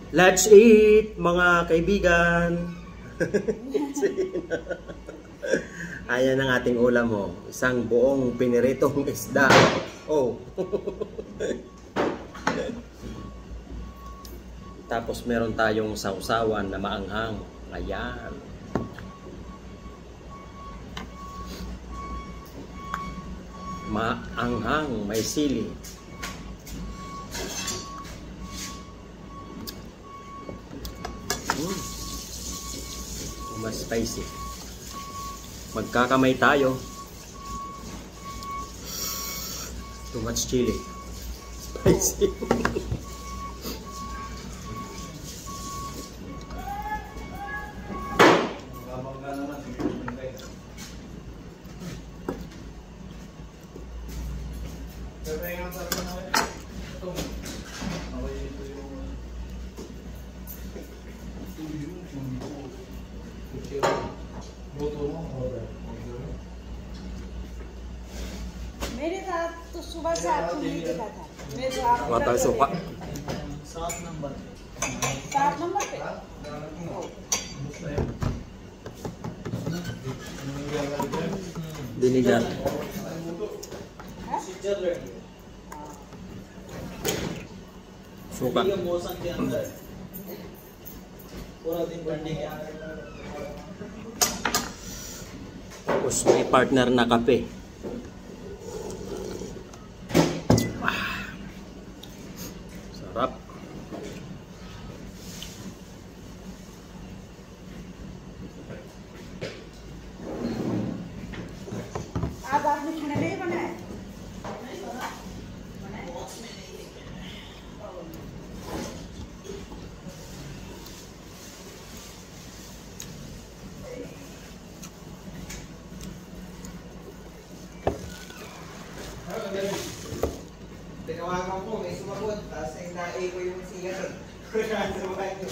Let's eat, mga kaibigan. Ayan ang ating ulam mo. Isang buong piniritong isda. Oh. Tapos meron tayong sausawan na maanghang. Ayan. Maanghang, may sili. Mas spicy. Magkakamay tayo. Too much chili. Spicy. मेरे साथ तो सुबह से आपको नहीं देखा था। मेरे तो आप Wala tayo suka. 7 नंबर 7 नंबर पे Dinigan. Suka. ये मौसम के अंदर पूरा दिन बंडी के Tapos may partner na kape. Sarap. आज आपने खाना नहीं बनाया? Tinawagan ko, may sumagot, tapos nae ko yung siya doon. Sa banyo.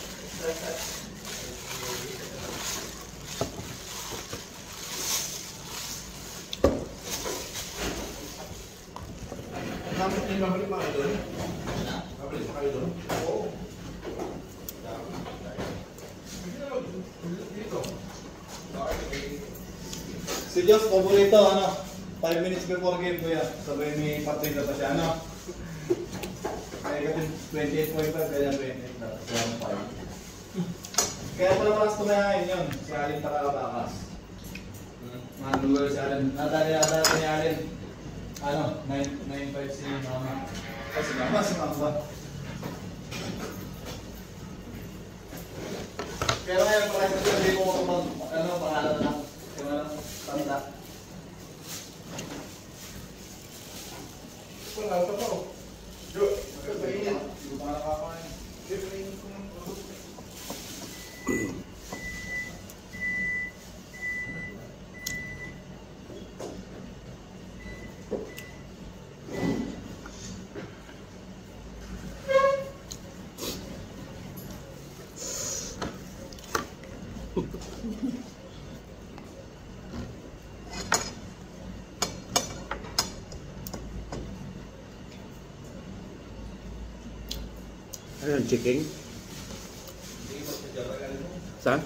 Dapat niyo mabalik pa kayo doon? Mabalik pa kayo doon? Oo. Dito. Si Diyos, paborito, ano? 5 minutes before game ko yan. Sabay may partida pa siya, ano? Kaya kasi 28.5, kaya 28 na. 1.5. Kaya pala malas tumayain yun. Si Alin Takakabakas. Mandulo si Alin. Natali ni Alin. Ano? 9.5 si Mama. Ay, si Mama ba? Pero ngayon, pala sa hindi ko pangalan na. Yung ano, tanda. Wala ito pa, oh. Jo, magkabainin. Hindi ko pa nakakain. Kabainin ko ng product. Ano yung chicken? Saan?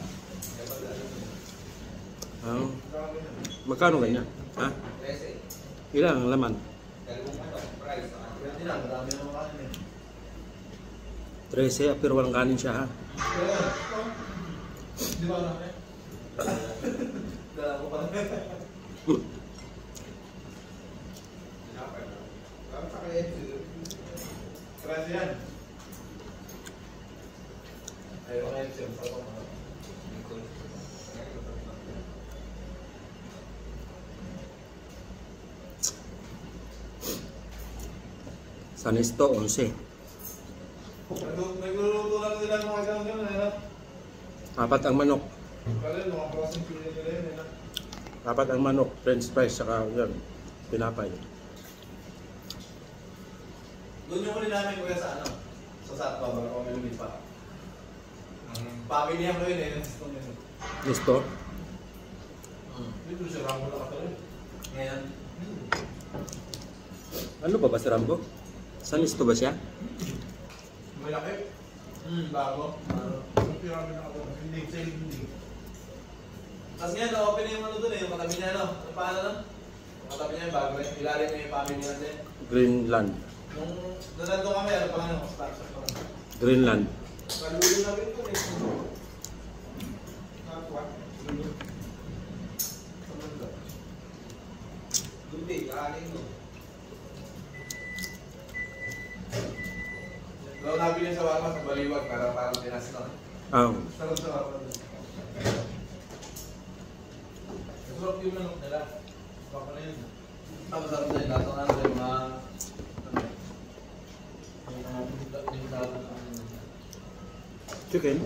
Magkano ganyan? Ha? Ilang ang laman? Hindi lang, marami naman kanin eh. 13, pero walang kanin siya, ha? Di ba alam eh? Dala ko pa. Kasi yan. Ayaw ka yan siya. San Isto, 11. Nagluluto lang sila ng mga gano'n-gano'n, ano? 4 ang manok. Kala mga klaseng pili nila yun, ano? 4 ang manok, french fries, saka yan, pinapay. Doon yung huli namin kuya sa ano? Sa Satwa, bago kami lumipa. Pamilihan ko yun eh, gusto nyo yun. Gusto? Dito siya ramo na katarin. Ngayon, Ano ba si Rambo? San Isto ba siya? Malaki. Bago. Ang pyramid na ako. Hindi, sa hindi. Tapos ngayon, na-open na yung ano dun eh, yung katabi niya, ano? Ano paano lang? Yung katabi niya, bago eh. Ilalim niya yung family natin. Greenland. Nung nandun kami, ano pa nga yung sponsor pa lang. Greenland. Kalulo na rin ito eh. Kapwa. Hindi, kaanin mo. Law nabili sa Walmart sa Baliwag para parang Pinas no. Sarap sa Walmart. Sarap yung manok nila. Baka na yun. Tapos sarap na yun. Lato nga na yung mga... Chicken.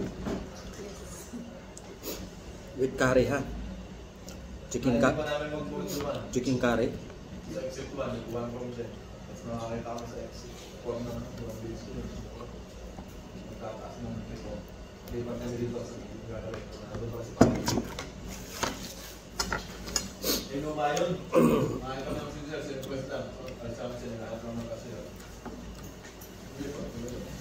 With curry ha. Chicken Hindi pa namin mag-bultuman. chicken curry. Sa exit 1, nag-1 from there. Tapos nakakita kami sa exit. Huwag na walang bilis ko. Magtataas ng ito. Hindi pa kami dito sa gagawin. Nandun pa si Panginoon. Ino ba yun? Makakita naman si Sir, sa request lang. Alasama siya, nakakat naman kasi yun. Hindi pa, tuloy.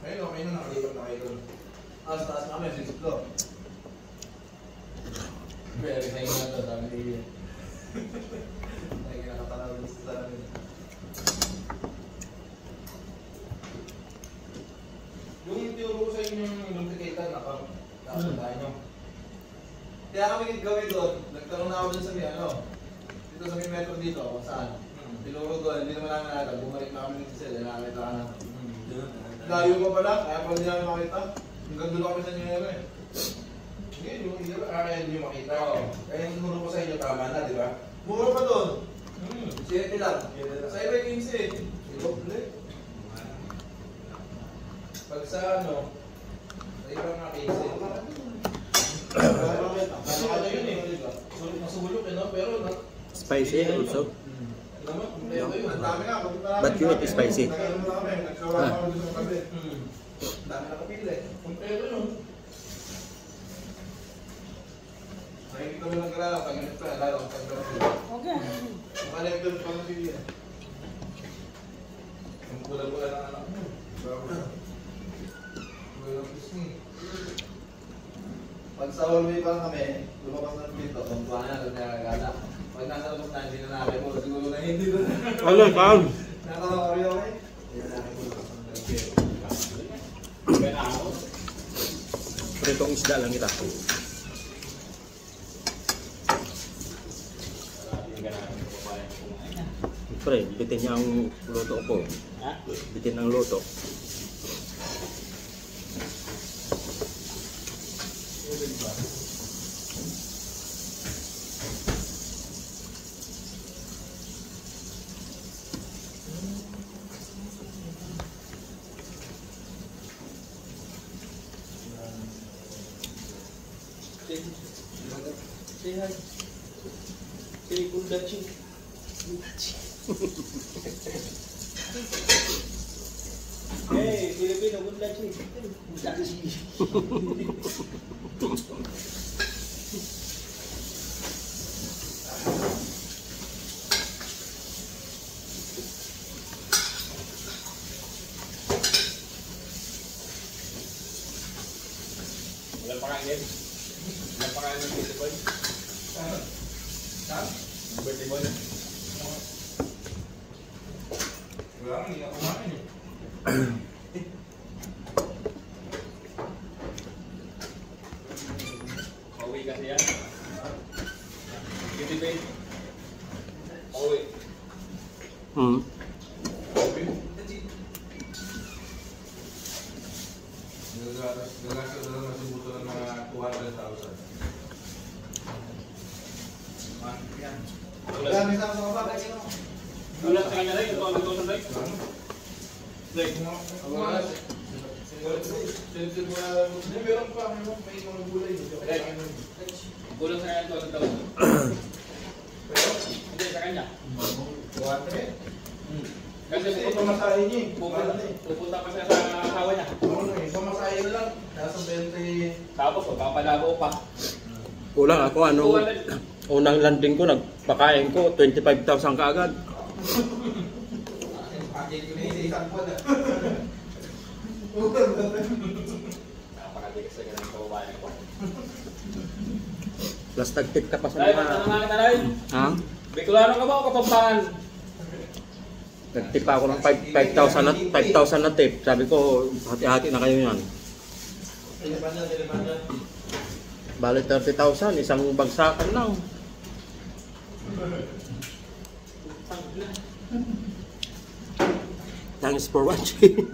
Ngayon, okay na nakalipat na kayo doon. Taas kami, 6 floor. Very high na ito, dami iyan. Ay, nakatanaw doon sa salamin. Yung tinuro ko sa inyo yung lubricator na nakatandaan nyo. Kaya kami gawin doon, nagtanong na ako dun sa may ano, dito sa may metro dito, kung saan. Tinuro doon, hindi naman namin nakita, bumalik na kami dito sila, nakakita ka na. Layo pa pala, kaya pala hindi namin makita. Hanggang doon kami sa Nyero eh. Hindi, yung hindi yung makita. Kaya yung tinuro ko sa inyo, tama na, di ba? Mura pa doon. 7 lang. Sa iba yung 15. Doble. Pag sa ano, sa iba nga 15. Kasi ano yun eh, masulok eh, no? Pero Spicy also. naman, kompleto yun. Ang dami nga. But you eat spicy. Nagkaroon na kami. Nagkaroon na kami sa kabi. Ang dami nakapili. Kompleto yun. Nakikita mo lang kalala. Pag ganito na, lalo. Pag ganito. Okay. Makalip doon pang napili. Ang pula-pula ng anak mo. Pula ng pisngi. Pag sa hallway pa lang kami, lumabas ng pinto, tumpuan na, nagkakagala. Pag nasa labas na, hindi na namin mo, siguro na hindi doon. Hello, Pam. Nakakawin ako eh. Pritong isda lang kita. Pre, bitin niya ang luto ko. Bitin ang luto. Say hi. Say Kundachi. Hey, Filipino Kundachi. Kundachi. Wala pa kain. Wala pa kain ng birthday boy. Saan? Birthday boy. Wala, hindi ako kumain eh. Pauwi kasi yan. Kitty Bay. Pauwi. Nagagastos na lang nasubuto ng mga 200,000. Yan. Dami sa mga baba. Ulat sa kanya rin, ito ang ito sa like. Like, wala. Sensitive mo na. Hindi, meron pa. May mga gulay. Ulat sa kanya ito ang ito. Hindi, sa kanya. Buwate. Kasi pamasahin niya eh. pupunta pa siya sa asawa niya. Oo, pamasahin na lang. Nasa 20. Tapos, magpapalabo pa. Kulang ako, ano, unang landing ko, nagpakain ko, 25,000 kaagad. Pakit ko na yun eh. isang buwan na. Nakapagalikas na ganun sa babae ko. Plus tag-tip ka pa sa Dahil, mga... tanong kita dahil. Ha? Bicolano ka ba o Kapampangan? Nag-tip ako ng 5,000 na tip. Sabi ko, hati-hati na kayo yan. Tilipan niya. Bali 30,000, isang bagsakan lang. Thanks for watching.